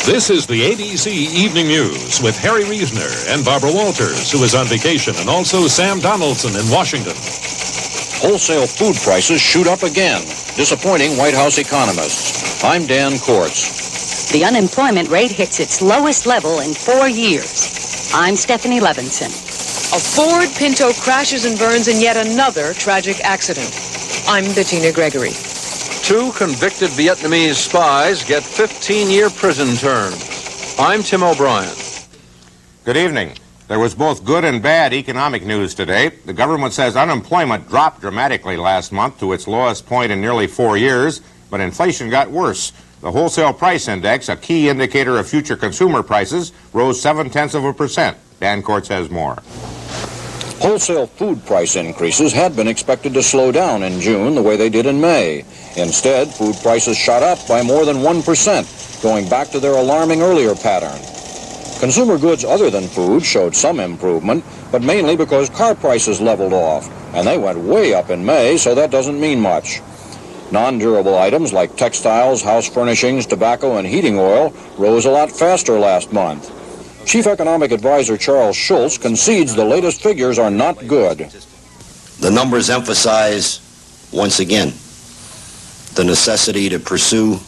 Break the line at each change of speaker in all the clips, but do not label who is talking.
This is the ABC Evening News with Harry Reasoner and Barbara Walters, who is on vacation, and also Sam Donaldson in Washington.
Wholesale food prices shoot up again, disappointing White House economists. I'm Dan Kortz.
The unemployment rate hits its lowest level in 4 years. I'm Stephanie Levinson.
A Ford Pinto crashes and burns in yet another tragic accident. I'm Bettina Gregory.
2 convicted Vietnamese spies get 15-year prison terms. I'm Tim O'Brien.
Good evening. There was both good and bad economic news today. The government says unemployment dropped dramatically last month to its lowest point in nearly 4 years, but inflation got worse. The wholesale price index, a key indicator of future consumer prices, rose 0.7%. Dan Kortz has more.
Wholesale food price increases had been expected to slow down in June the way they did in May. Instead, food prices shot up by more than 1%, going back to their alarming earlier pattern. Consumer goods other than food showed some improvement, but mainly because car prices leveled off, and they went way up in May, so that doesn't mean much. Non-durable items like textiles, house furnishings, tobacco, and heating oil rose a lot faster last month. Chief Economic Advisor Charles Schultz concedes the latest figures are not good.
The numbers emphasize, once again, the necessity to pursue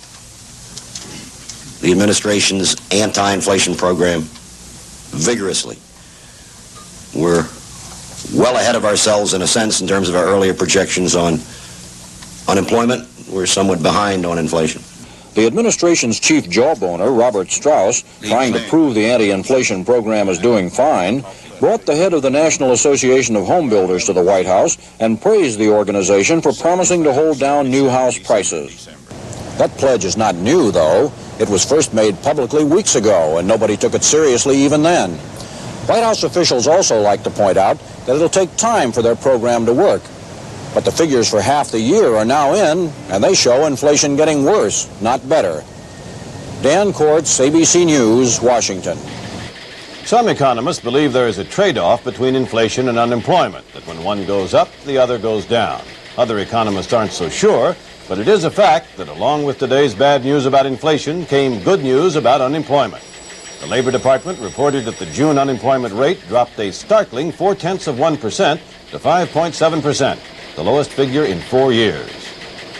the administration's anti-inflation program vigorously. We're well ahead of ourselves in a sense in terms of our earlier projections on unemployment. We're somewhat behind on inflation.
The administration's chief jawboner, Robert Strauss, trying to prove the anti-inflation program is doing fine, brought the head of the National Association of Home Builders to the White House and praised the organization for promising to hold down new house prices. That pledge is not new, though. It was first made publicly weeks ago, and nobody took it seriously even then. White House officials also like to point out that it'll take time for their program to work. But the figures for half the year are now in, and they show inflation getting worse, not better. Dan Kortz, ABC News, Washington.
Some economists believe there is a trade-off between inflation and unemployment, that when one goes up, the other goes down. Other economists aren't so sure, but it is a fact that along with today's bad news about inflation came good news about unemployment. The Labor Department reported that the June unemployment rate dropped a startling 0.4% to 5.7%. The lowest figure in 4 years.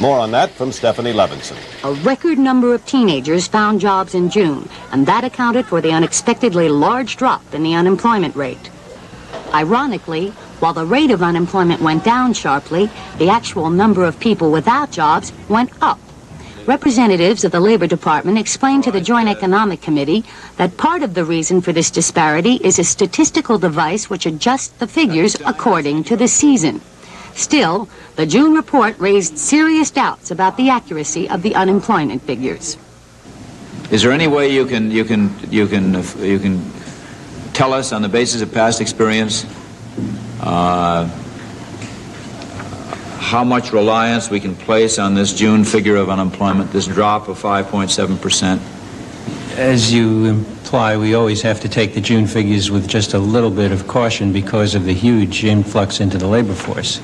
More on that from Stephanie Levinson.
A record number of teenagers found jobs in June, and that accounted for the unexpectedly large drop in the unemployment rate. Ironically, while the rate of unemployment went down sharply, the actual number of people without jobs went up. Representatives of the Labor Department explained to the Joint Economic Committee that part of the reason for this disparity is a statistical device which adjusts the figures according to the season. Still, the June report raised serious doubts about the accuracy of the unemployment figures.
Is there any way you can tell us on the basis of past experience how much reliance we can place on this June figure of unemployment, this drop of 5.7%?
As you imply, we always have to take the June figures with just a little bit of caution because of the huge influx into the labor force.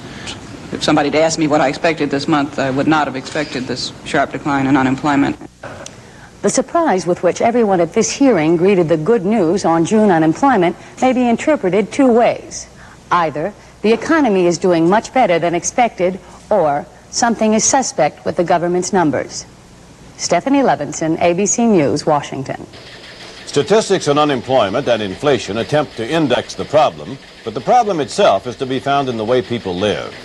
If somebody had asked me what I expected this month, I would not have expected this sharp decline in unemployment.
The surprise with which everyone at this hearing greeted the good news on June unemployment may be interpreted 2 ways. Either the economy is doing much better than expected, or something is suspect with the government's numbers. Stephanie Levinson, ABC News, Washington.
Statistics on unemployment and inflation attempt to index the problem, but the problem itself is to be found in the way people live.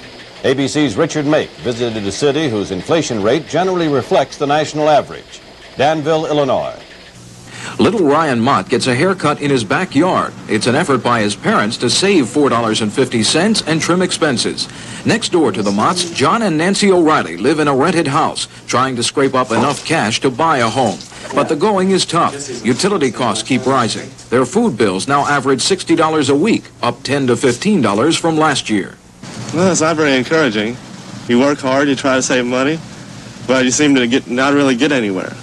ABC's Richard Make visited a city whose inflation rate generally reflects the national average, Danville, Illinois.
Little Ryan Mott gets a haircut in his backyard. It's an effort by his parents to save $4.50 and trim expenses. Next door to the Motts, John and Nancy O'Reilly live in a rented house, trying to scrape up enough cash to buy a home. But the going is tough. Utility costs keep rising. Their food bills now average $60 a week, up $10 to $15 from last year.
Well, it's not very encouraging. You work hard, you try to save money, but you seem to not really get anywhere.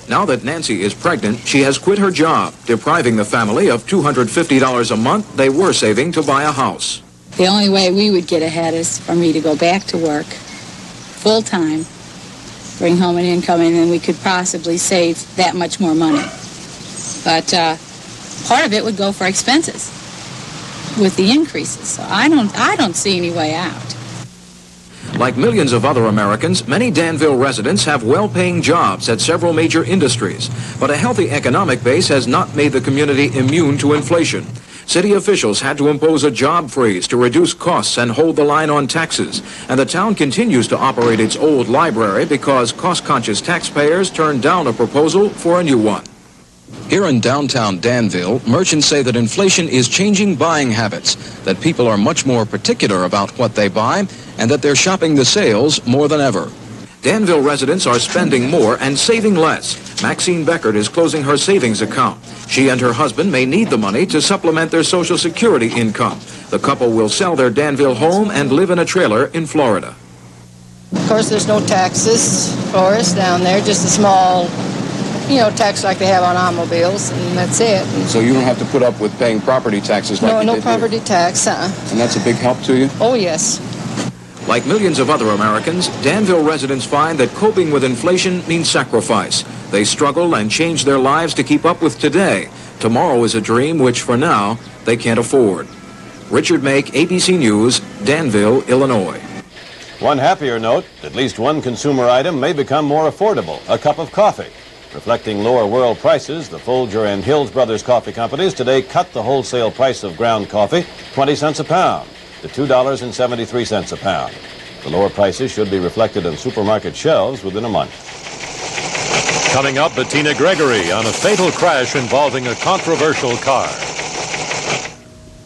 Now that Nancy is pregnant, she has quit her job, depriving the family of $250 a month they were saving to buy a house.
The only way we would get ahead is for me to go back to work full-time bring home an income, and then we could possibly save that much more money. But part of it would go for expenses with the increases. So I don't see any way out.
Like millions of other Americans, many Danville residents have well-paying jobs at several major industries. But a healthy economic base has not made the community immune to inflation. City officials had to impose a job freeze to reduce costs and hold the line on taxes. And the town continues to operate its old library because cost-conscious taxpayers turned down a proposal for a new one. Here in downtown Danville, merchants say that inflation is changing buying habits, that people are much more particular about what they buy, and that they're shopping the sales more than ever. Danville residents are spending more and saving less. Maxine Beckert is closing her savings account. She and her husband may need the money to supplement their Social Security income. The couple will sell their Danville home and live in a trailer in Florida.
Of course, there's no taxes for us down there, just a small, tax like they have on automobiles, and that's it.
So you don't have to put up with paying property taxes like you did
No property
here.
tax,
And that's a big help to you?
Oh, yes.
Like millions of other Americans, Danville residents find that coping with inflation means sacrifice. They struggle and change their lives to keep up with today. Tomorrow is a dream which, for now, they can't afford. Richard Make, ABC News, Danville, Illinois.
One happier note, at least one consumer item may become more affordable, a cup of coffee. Reflecting lower world prices, the Folger and Hills Brothers coffee companies today cut the wholesale price of ground coffee 20 cents a pound to $2.73 a pound. The lower prices should be reflected on supermarket shelves within a month.
Coming up, Bettina Gregory on a fatal crash involving a controversial car.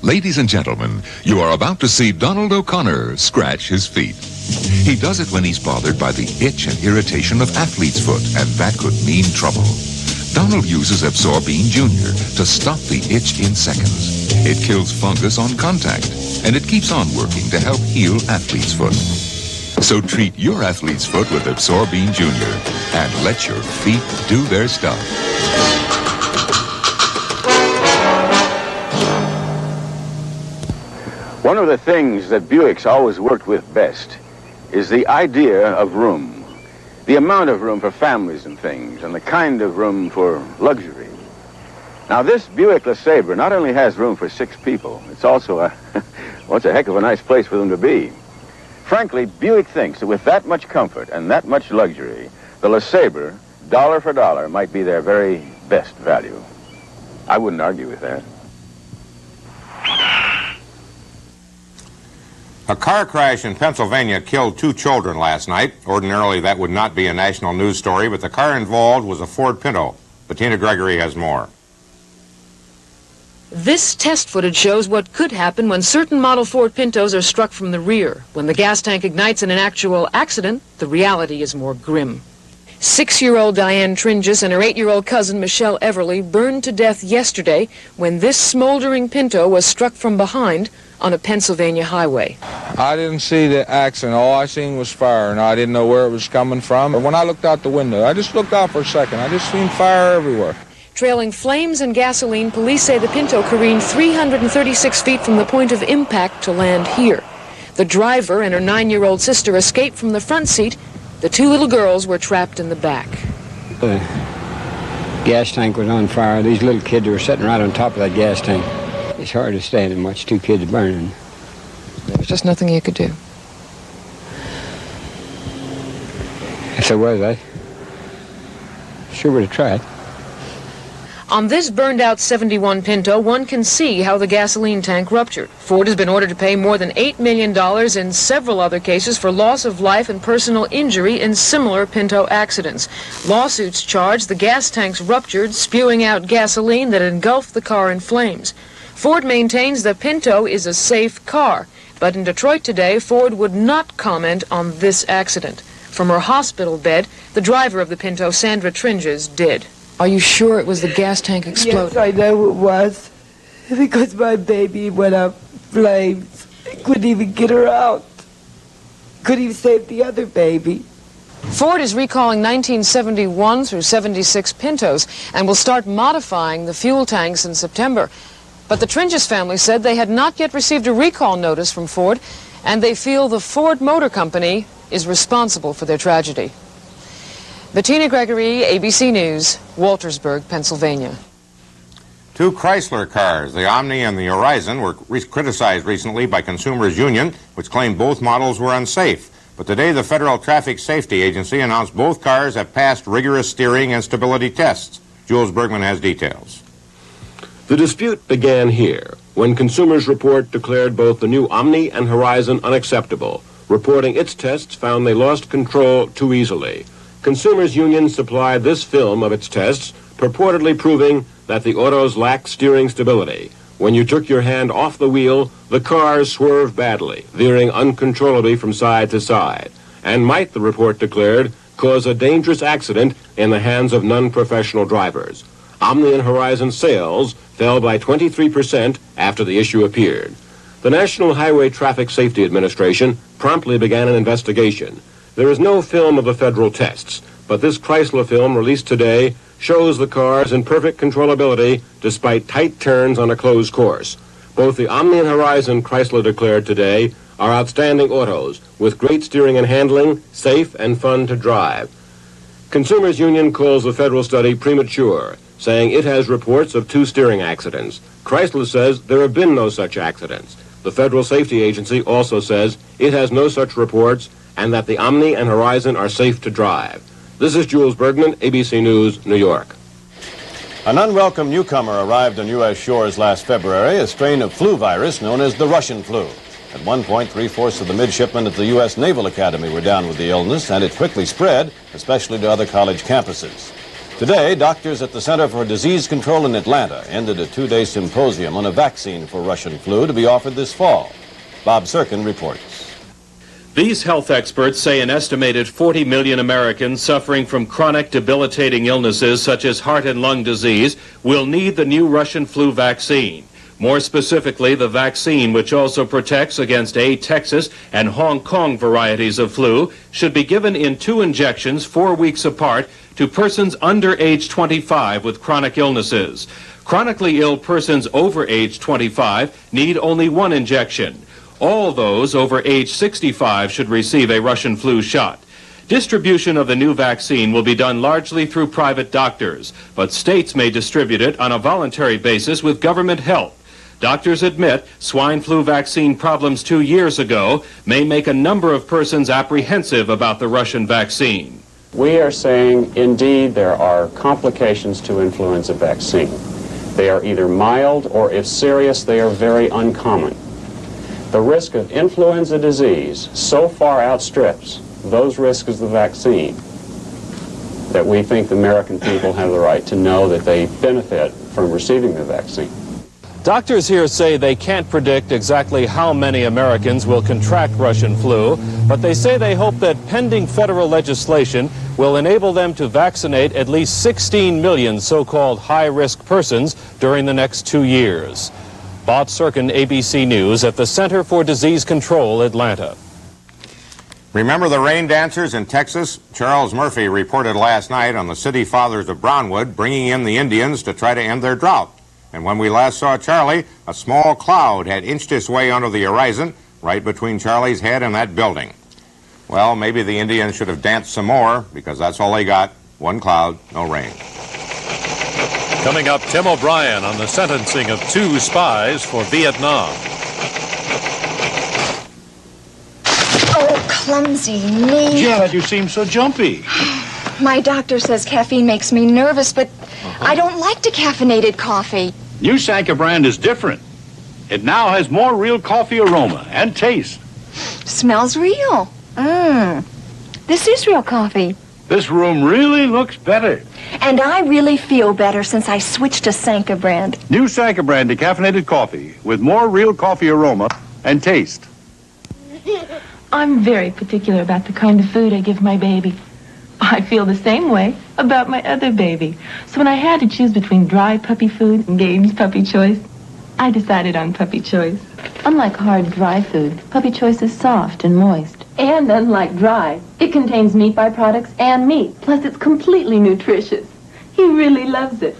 Ladies and gentlemen, you are about to see Donald O'Connor scratch his feet. He does it when he's bothered by the itch and irritation of athlete's foot, and that could mean trouble. Donald uses Absorbine Jr. to stop the itch in seconds. It kills fungus on contact, and it keeps on working to help heal athlete's foot. So treat your athlete's foot with Absorbine Jr. and let your feet do their stuff.
One of the things that Buick's always worked with best is the idea of room. The amount of room for families and things, and the kind of room for luxury. Now, this Buick LeSabre not only has room for 6 people, it's also it's a heck of a nice place for them to be. Frankly, Buick thinks that with that much comfort and that much luxury, the LeSabre, dollar for dollar, might be their very best value. I wouldn't argue with that.
A car crash in Pennsylvania killed 2 children last night. Ordinarily, that would not be a national news story, but the car involved was a Ford Pinto. Bettina Gregory has more.
This test footage shows what could happen when certain model Ford Pintos are struck from the rear. When the gas tank ignites in an actual accident, the reality is more grim. 6-year-old Diane Tringes and her 8-year-old cousin Michelle Everly burned to death yesterday when this smoldering Pinto was struck from behind on a Pennsylvania highway.
I didn't see the accident. All I seen was fire, and I didn't know where it was coming from. But when I looked out the window, I just looked out for a second. I just seen fire everywhere.
Trailing flames and gasoline, police say the Pinto careened 336 feet from the point of impact to land here. The driver and her 9-year-old sister escaped from the front seat. The 2 little girls were trapped in the back.
The gas tank was on fire. These little kids were sitting right on top of that gas tank. It's hard to stand and watch 2 kids burning.
There was just nothing you could do.
If there was, I sure would have tried.
On this burned-out 71 Pinto, one can see how the gasoline tank ruptured. Ford has been ordered to pay more than $8 million in several other cases for loss of life and personal injury in similar Pinto accidents. Lawsuits charge the gas tanks ruptured, spewing out gasoline that engulfed the car in flames. Ford maintains the Pinto is a safe car, but in Detroit today, Ford would not comment on this accident. From her hospital bed, the driver of the Pinto, Sandra Tringes, did. Are you sure it was the gas tank exploding?
Yes, I know it was, because my baby went up flames. I couldn't even get her out. Couldn't even save the other baby.
Ford is recalling 1971 through 76 Pintos and will start modifying the fuel tanks in September. But the Tringes family said they had not yet received a recall notice from Ford, and they feel the Ford Motor Company is responsible for their tragedy. Bettina Gregory, ABC News, Waltersburg, Pennsylvania.
Two Chrysler cars, the Omni and the Horizon, were criticized recently by Consumers Union, which claimed both models were unsafe. But today, the Federal Traffic Safety Agency announced both cars have passed rigorous steering and stability tests. Jules Bergman has details.
The dispute began here, when Consumers Report declared both the new Omni and Horizon unacceptable, reporting its tests found they lost control too easily. Consumers Union supplied this film of its tests, purportedly proving that the autos lacked steering stability. When you took your hand off the wheel, the cars swerved badly, veering uncontrollably from side to side, and might, the report declared, cause a dangerous accident in the hands of non-professional drivers. Omni and Horizon sales fell by 23% after the issue appeared. The National Highway Traffic Safety Administration promptly began an investigation. There is no film of the federal tests, but this Chrysler film released today shows the cars in perfect controllability despite tight turns on a closed course. Both the Omni and Horizon, Chrysler declared today, are outstanding autos with great steering and handling, safe and fun to drive. Consumers Union calls the federal study premature, saying it has reports of 2 steering accidents. Chrysler says there have been no such accidents. The Federal Safety Agency also says it has no such reports and that the Omni and Horizon are safe to drive. This is Jules Bergman, ABC News, New York.
An unwelcome newcomer arrived on U.S. shores last February, a strain of flu virus known as the Russian flu. At one point, 3/4 of the midshipmen at the U.S. Naval Academy were down with the illness, and it quickly spread, especially to other college campuses. Today, doctors at the Center for Disease Control in Atlanta ended a 2-day symposium on a vaccine for Russian flu to be offered this fall. Bob Serkin reports.
These health experts say an estimated 40 million Americans suffering from chronic debilitating illnesses such as heart and lung disease will need the new Russian flu vaccine. More specifically, the vaccine, which also protects against A. Texas and Hong Kong varieties of flu, should be given in 2 injections 4 weeks apart to persons under age 25 with chronic illnesses. Chronically ill persons over age 25 need only 1 injection. All those over age 65 should receive a Russian flu shot. Distribution of the new vaccine will be done largely through private doctors, but states may distribute it on a voluntary basis with government help. Doctors admit swine flu vaccine problems 2 years ago may make a number of persons apprehensive about the Russian vaccine.
We are saying, indeed, there are complications to influenza vaccine. They are either mild or, if serious, they are very uncommon. The risk of influenza disease so far outstrips those risks of the vaccine that we think the American people have the right to know that they benefit from receiving the vaccine.
Doctors here say they can't predict exactly how many Americans will contract Russian flu, but they say they hope that pending federal legislation will enable them to vaccinate at least 16 million so-called high-risk persons during the next 2 years. Bob Serkin, ABC News, at the Center for Disease Control, Atlanta.
Remember the rain dancers in Texas? Charles Murphy reported last night on the City Fathers of Brownwood bringing in the Indians to try to end their drought. And when we last saw Charlie, a small cloud had inched its way under the horizon, right between Charlie's head and that building. Well, maybe the Indians should have danced some more, because that's all they got. 1 cloud, no rain.
Coming up, Tim O'Brien on the sentencing of 2 spies for Vietnam.
Oh, clumsy me.
Janet, you seem so jumpy.
My doctor says caffeine makes me nervous, but I don't like decaffeinated coffee.
New Sanka brand is different. It now has more real coffee aroma and taste.
Smells real. This is real coffee.
This room really looks better.
And I really feel better since I switched to Sanka brand.
New Sanka brand decaffeinated coffee with more real coffee aroma and taste.
I'm very particular about the kind of food I give my baby. I feel the same way about my other baby. So when I had to choose between dry puppy food and Gabe's Puppy Choice, I decided on Puppy Choice. Unlike hard, dry food, Puppy Choice is soft and moist. And unlike dry, it contains meat byproducts and meat. Plus, it's completely nutritious. He really loves it.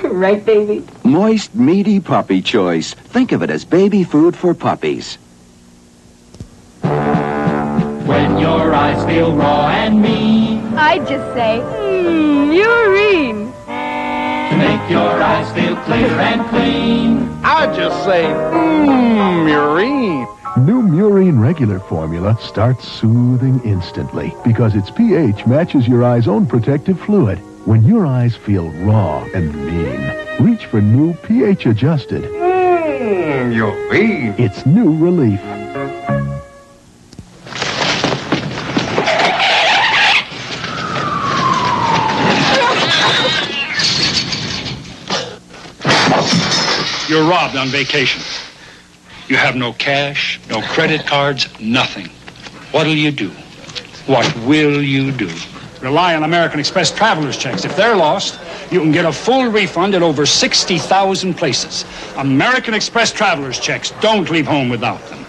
Right, baby?
Moist, meaty Puppy Choice. Think of it as baby food for puppies.
When your eyes feel raw and mean,
I'd just say, urine.
Make your eyes feel clear and clean.
I'd just say, urine.
New Murine Regular formula starts soothing instantly because its pH matches your eye's own protective fluid. When your eyes feel raw and mean, reach for new pH adjusted.
Urine.
It's new relief.
You're robbed on vacation. You have no cash, no credit cards, nothing. What'll you do? What will you do?
Rely on American Express traveler's checks. If they're lost, you can get a full refund at over 60,000 places. American Express traveler's checks. Don't leave home without them.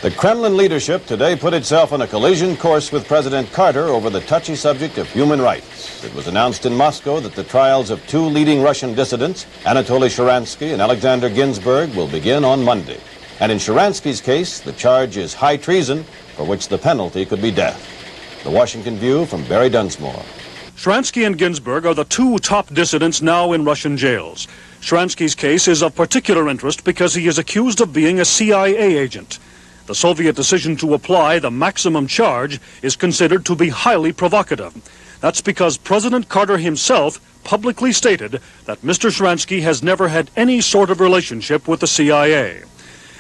The Kremlin leadership today put itself on a collision course with President Carter over the touchy subject of human rights. It was announced in Moscow that the trials of two leading Russian dissidents, Anatoly Sharansky and Alexander Ginsburg, will begin on Monday. And in Sharansky's case, the charge is high treason, for which the penalty could be death. The Washington View from Barry Dunsmore.
Sharansky and Ginsburg are the two top dissidents now in Russian jails. Sharansky's case is of particular interest because he is accused of being a CIA agent. The Soviet decision to apply the maximum charge is considered to be highly provocative. That's because President Carter himself publicly stated that Mr. Sharansky has never had any sort of relationship with the CIA.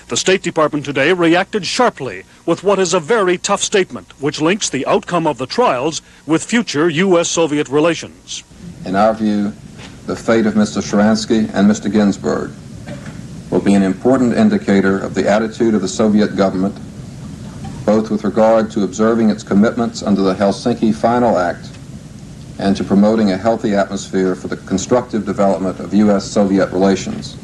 The State Department today reacted sharply with what is a very tough statement, which links the outcome of the trials with future U.S.-Soviet relations.
In our view, the fate of Mr. Sharansky and Mr. Ginsburg will be an important indicator of the attitude of the Soviet government, both with regard to observing its commitments under the Helsinki Final Act and to promoting a healthy atmosphere for the constructive development of U.S.-Soviet relations.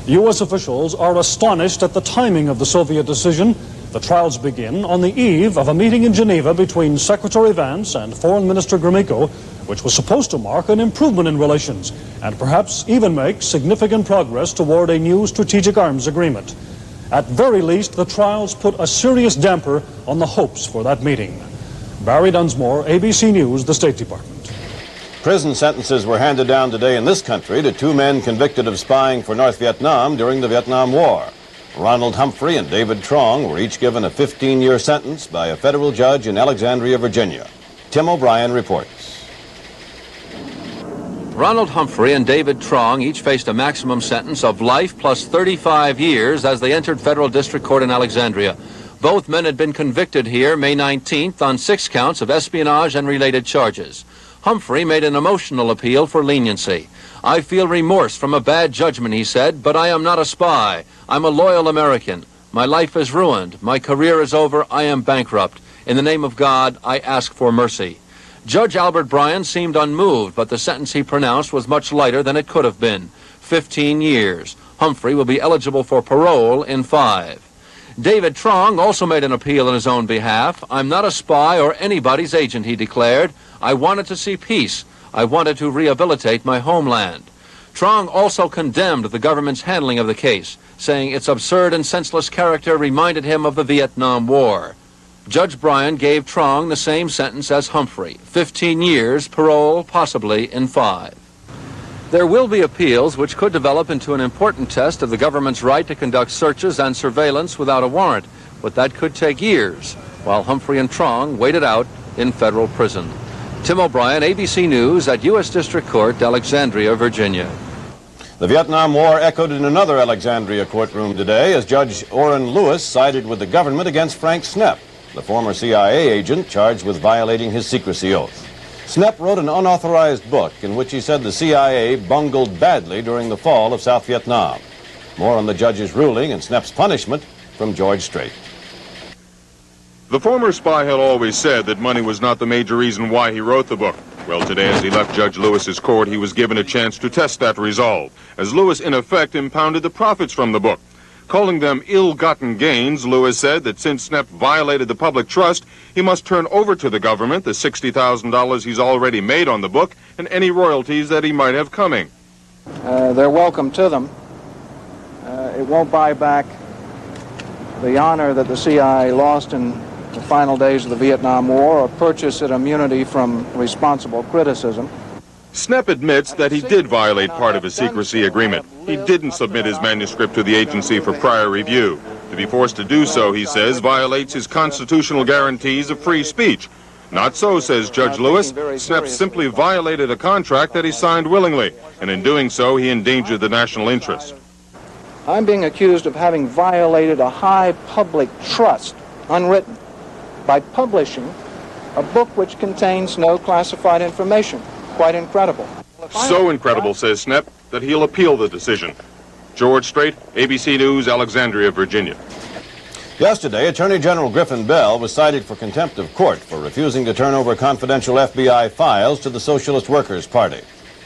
U.S. officials are astonished at the timing of the Soviet decision. The trials begin on the eve of a meeting in Geneva between Secretary Vance and Foreign Minister Gromyko, which was supposed to mark an improvement in relations and perhaps even make significant progress toward a new strategic arms agreement. At very least, the trials put a serious damper on the hopes for that meeting. Barry Dunsmore, ABC News, the State Department.
Prison sentences were handed down today in this country to two men convicted of spying for North Vietnam during the Vietnam War. Ronald Humphrey and David Trong were each given a 15-year sentence by a federal judge in Alexandria, Virginia. Tim O'Brien reports.
Ronald Humphrey and David Trong each faced a maximum sentence of life plus 35 years as they entered federal district court in Alexandria. Both men had been convicted here May 19th on 6 counts of espionage and related charges. Humphrey made an emotional appeal for leniency. I feel remorse from a bad judgment, he said, but I am not a spy. I'm a loyal American. My life is ruined. My career is over. I am bankrupt. In the name of God, I ask for mercy. Judge Albert Bryan seemed unmoved, but the sentence he pronounced was much lighter than it could have been. 15 years. Humphrey will be eligible for parole in 5. David Trong also made an appeal in his own behalf. I'm not a spy or anybody's agent, he declared. I wanted to see peace. I wanted to rehabilitate my homeland. Trong also condemned the government's handling of the case, saying its absurd and senseless character reminded him of the Vietnam War. Judge Bryan gave Trong the same sentence as Humphrey, 15 years, parole possibly in 5. There will be appeals which could develop into an important test of the government's right to conduct searches and surveillance without a warrant, but that could take years, while Humphrey and Trong waited out in federal prison. Tim O'Brien, ABC News at U.S. District Court, Alexandria, Virginia.
The Vietnam War echoed in another Alexandria courtroom today as Judge Orrin Lewis sided with the government against Frank Snepp, the former CIA agent charged with violating his secrecy oath. Snepp wrote an unauthorized book in which he said the CIA bungled badly during the fall of South Vietnam. More on the judge's ruling and Snepp's punishment from George Strait.
The former spy had always said that money was not the major reason why he wrote the book. Well, today as he left Judge Lewis's court, he was given a chance to test that resolve, as Lewis in effect impounded the profits from the book. Calling them ill-gotten gains, Lewis said that since Snepp violated the public trust, he must turn over to the government the $60,000 he's already made on the book and any royalties that he might have coming.
They're welcome to them. It won't buy back the honor that the CIA lost in the final days of the Vietnam War or purchase it immunity from responsible criticism.
Snepp admits that he did violate part of his secrecy agreement. He didn't submit his manuscript to the agency for prior review. To be forced to do so, he says, violates his constitutional guarantees of free speech. Not so, says Judge Lewis. Snepp simply violated a contract that he signed willingly, and in doing so, he endangered the national interest.
I'm being accused of having violated a high public trust, unwritten, by publishing a book which contains no classified information. Quite incredible.
So incredible, says Snepp, that he'll appeal the decision. George Strait, ABC News, Alexandria, Virginia.
Yesterday, Attorney General Griffin Bell was cited for contempt of court for refusing to turn over confidential FBI files to the Socialist Workers' Party.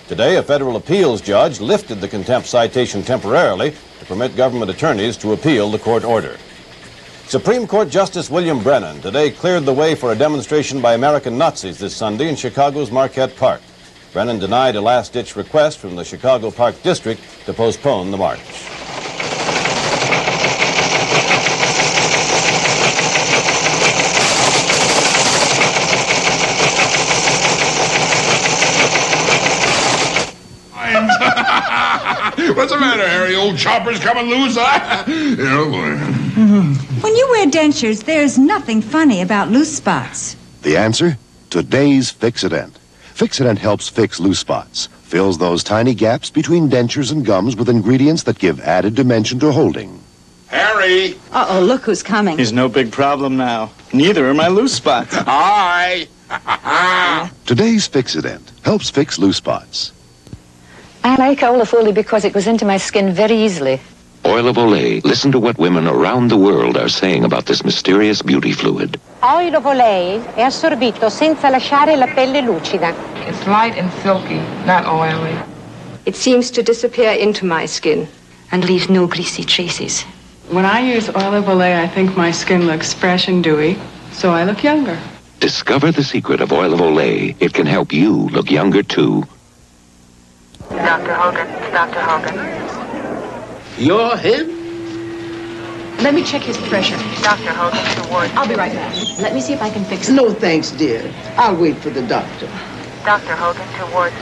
Today, a federal appeals judge lifted the contempt citation temporarily to permit government attorneys to appeal the court order. Supreme Court Justice William Brennan today cleared the way for a demonstration by American Nazis this Sunday in Chicago's Marquette Park. Brennan denied a last-ditch request from the Chicago Park District to postpone the march.
What's the matter, Harry? Old chopper's coming loose, huh? Oh, boy.
When you wear dentures, there's nothing funny about loose spots.
The answer? Today's Fix-A-Dent. Fix-A-Dent helps fix loose spots, fills those tiny gaps between dentures and gums with ingredients that give added dimension to holding.
Harry!
Uh-oh, look who's coming.
He's no big problem now. Neither are my loose spots.
Hi!
Today's Fix-A-Dent helps fix loose spots.
I like Olafuli because it goes into my skin very easily.
Oil of Olay. Listen to what women around the world are saying about this mysterious beauty fluid.
Oil of Olay è assorbito senza lasciare la pelle lucida.
It's light and silky, not oily.
It seems to disappear into my skin and leaves no greasy traces.
When I use Oil of Olay, I think my skin looks fresh and dewy, so I look younger.
Discover the secret of Oil of Olay. It can help you look younger, too.
Dr. Hogan, Dr. Hogan.
You're him?
Let me check his pressure.
Dr. Hogan, to Ward.
I'll be right back. Let me see if I can fix it.
No, thanks, dear. I'll wait for the doctor.
Dr. Hogan, to Ward.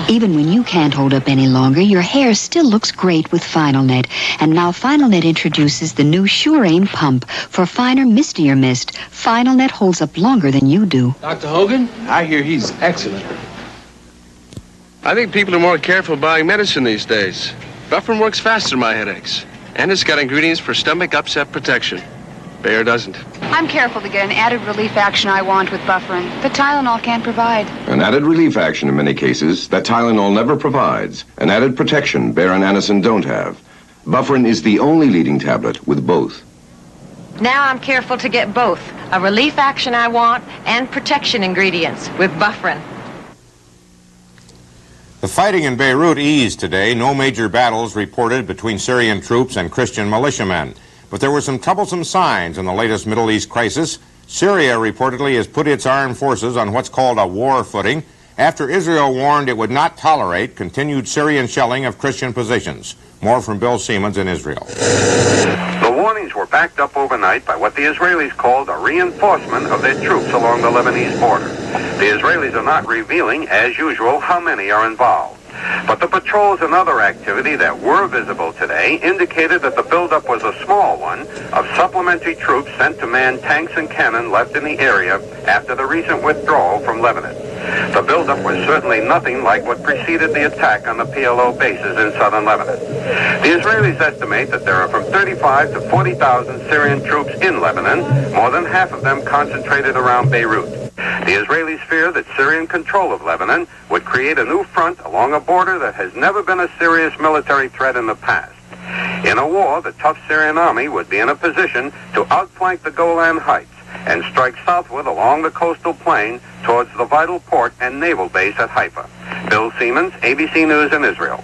Even when you can't hold up any longer, your hair still looks great with FinalNet. And now FinalNet introduces the new Sure Aim pump for finer, mistier mist. FinalNet holds up longer than you do.
Dr. Hogan? I hear he's excellent.
I think people are more careful buying medicine these days. Bufferin works faster than my headaches. And it's got ingredients for stomach upset protection. Bayer doesn't.
I'm careful to get an added relief action I want with Bufferin. The Tylenol can't provide.
An added relief action in many cases that Tylenol never provides. An added protection Bayer and Anacin don't have. Bufferin is the only leading tablet with both.
Now I'm careful to get both. A relief action I want and protection ingredients with Bufferin.
The fighting in Beirut eased today. No major battles reported between Syrian troops and Christian militiamen. But there were some troublesome signs in the latest Middle East crisis. Syria reportedly has put its armed forces on what's called a war footing after Israel warned it would not tolerate continued Syrian shelling of Christian positions. More from Bill Siemens in Israel.
The warnings were backed up overnight by what the Israelis called a reinforcement of their troops along the Lebanese border. The Israelis are not revealing, as usual, how many are involved. But the patrols and other activity that were visible today indicated that the buildup was a small one of supplementary troops sent to man tanks and cannon left in the area after the recent withdrawal from Lebanon. The buildup was certainly nothing like what preceded the attack on the PLO bases in southern Lebanon. The Israelis estimate that there are from 35 to 40,000 Syrian troops in Lebanon, more than half of them concentrated around Beirut. The Israelis fear that Syrian control of Lebanon would create a new front along a border that has never been a serious military threat in the past. In a war, the tough Syrian army would be in a position to outflank the Golan Heights and strike southward along the coastal plain towards the vital port and naval base at Haifa. Bill Siemens, ABC News in Israel.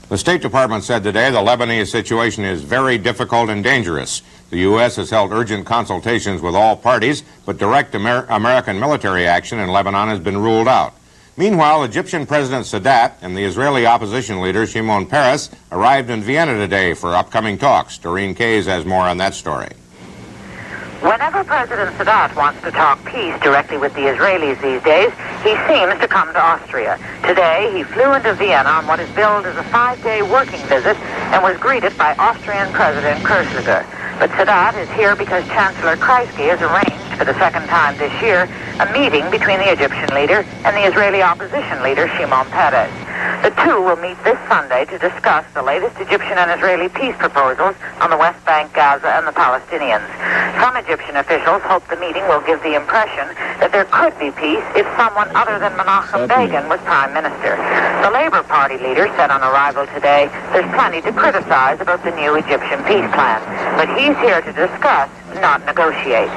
The State Department said today the Lebanese situation is very difficult and dangerous. The U.S. has held urgent consultations with all parties, but direct American military action in Lebanon has been ruled out. Meanwhile, Egyptian President Sadat and the Israeli opposition leader Shimon Peres arrived in Vienna today for upcoming talks. Doreen Kays has more on that story.
Whenever President Sadat wants to talk peace directly with the Israelis these days, he seems to come to Austria. Today, he flew into Vienna on what is billed as a 5-day working visit and was greeted by Austrian President Kirchner. But Sadat is here because Chancellor Kreisky has arranged for the second time this year a meeting between the Egyptian leader and the Israeli opposition leader Shimon Peres. The two will meet this Sunday to discuss the latest Egyptian and Israeli peace proposals on the West Bank, Gaza, and the Palestinians. Some Egyptian officials hope the meeting will give the impression that there could be peace if someone other than Menachem Begin was prime minister. The Labour Party leader said on arrival today there's plenty to criticize about the new Egyptian peace plan, but he's here to discuss, not negotiate.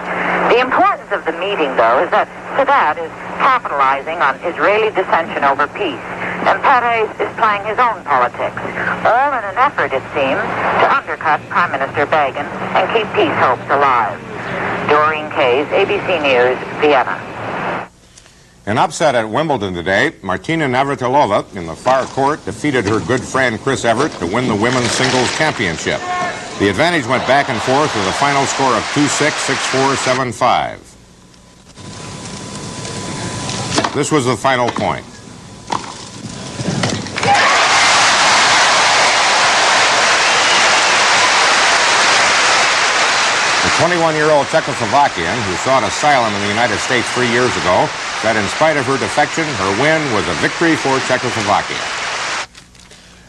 The importance of the meeting, though, is that Sadat is capitalizing on Israeli dissension over peace, and Peres is playing his own politics, all in an effort, it seems, to undercut Prime Minister Begin and keep peace hopes alive. Doreen Kays, ABC News, Vienna.
An upset at Wimbledon today. Martina Navratilova in the far court defeated her good friend Chris Evert to win the women's singles championship. The advantage went back and forth with a final score of 2-6, 6-4, 7-5. This was the final point. The 21-year-old Czechoslovakian, who sought asylum in the United States 3 years ago, said in spite of her defection, her win was a victory for Czechoslovakia.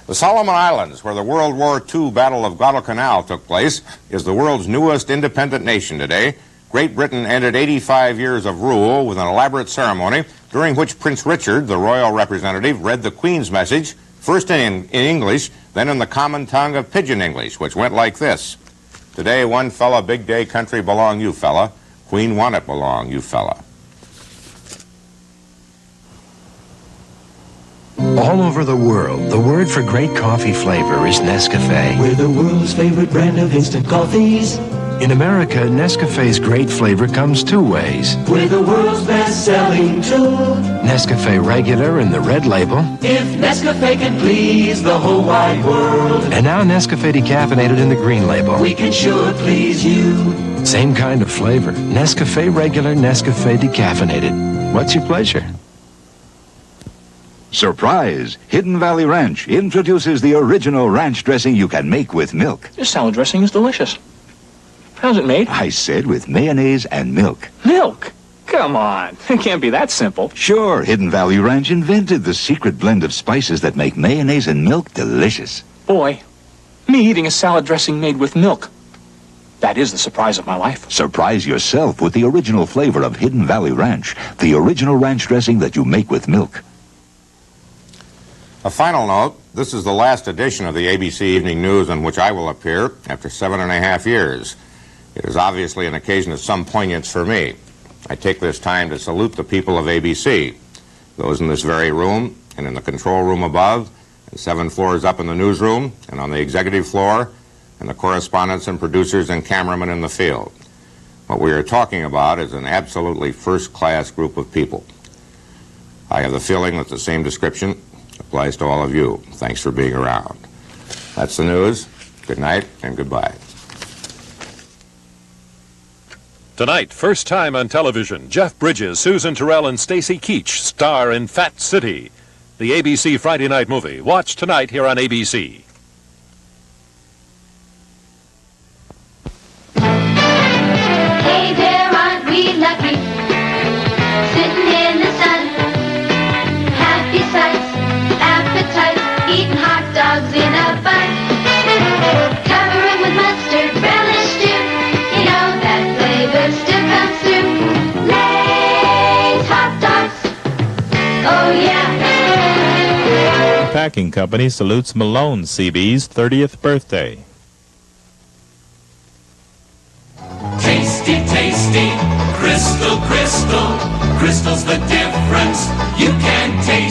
The Solomon Islands, where the World War II Battle of Guadalcanal took place, is the world's newest independent nation today. Great Britain ended 85 years of rule with an elaborate ceremony during which Prince Richard, the royal representative, read the Queen's message, first in English, then in the common tongue of Pidgin English, which went like this. Today, one fella, big day, country belong you fella. Queen want it belong you fella.
All over the world, the word for great coffee flavor is Nescafé.
We're the world's favorite brand of instant coffees.
In America, Nescafé's great flavor comes two ways.
We're the world's best-selling too.
Nescafé Regular in the red label.
If Nescafé can please the whole wide world.
And now Nescafé Decaffeinated in the green label.
We can sure please you.
Same kind of flavor. Nescafé Regular, Nescafé Decaffeinated. What's your pleasure?
Surprise! Hidden Valley Ranch introduces the original ranch dressing you can make with milk.
This salad dressing is delicious. How's it made?
I said with mayonnaise and milk.
Milk? Come on. It can't be that simple.
Sure, Hidden Valley Ranch invented the secret blend of spices that make mayonnaise and milk delicious.
Boy, me eating a salad dressing made with milk. That is the surprise of my life.
Surprise yourself with the original flavor of Hidden Valley Ranch, the original ranch dressing that you make with milk.
A final note, this is the last edition of the ABC Evening News on which I will appear after 7.5 years. It is obviously an occasion of some poignance for me. I take this time to salute the people of ABC, those in this very room and in the control room above, and 7 floors up in the newsroom and on the executive floor, and the correspondents and producers and cameramen in the field. What we are talking about is an absolutely first-class group of people. I have the feeling that the same description applies to all of you. Thanks for being around. That's the news. Good night and goodbye.
Tonight, first time on television, Jeff Bridges, Susan Terrell, and Stacy Keach star in Fat City, the ABC Friday night movie. Watch tonight here on ABC.
Hey there, aren't we lucky? Sitting in the sun, happy sights, appetites, eating hot dogs in a bun. Cover 'em with mustard, relish too. You know that flavor still comes through. Lay's hot dogs, oh yeah.
The packing company salutes Malone CB's 30th birthday.
Tasty, tasty, crystal, crystal, crystal's the difference. You can taste